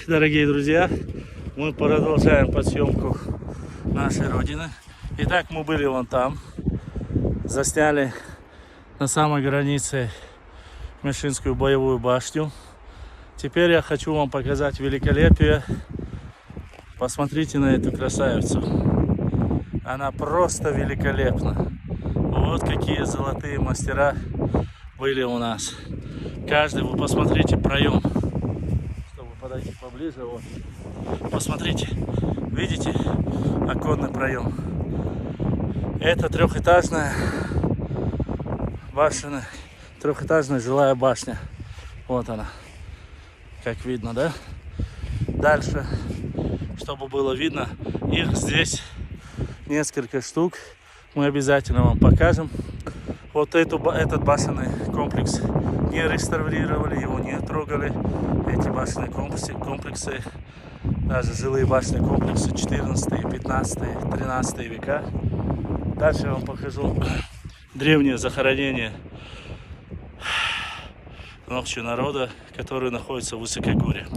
Дорогие друзья, мы продолжаем подсъемку нашей родины. Итак, мы были вон там, засняли на самой границе Мышинскую боевую башню. Теперь я хочу вам показать великолепие. Посмотрите на эту красавицу. Она просто великолепна. Вот какие золотые мастера были у нас. Каждый, вы посмотрите проем. Чтобы подойти поближе, вот. Посмотрите, видите оконный проем? Это трехэтажная башня, трехэтажная жилая башня. Вот она, как видно, да? Дальше, чтобы было видно, их здесь несколько штук. Мы обязательно вам покажем. Вот этот башенный комплекс не реставрировали, его не трогали. Эти башенные комплексы, даже жилые башенные комплексы 14, 15, 13 века. Дальше я вам покажу древнее захоронение ногчу народа, который находится в Высокогорье.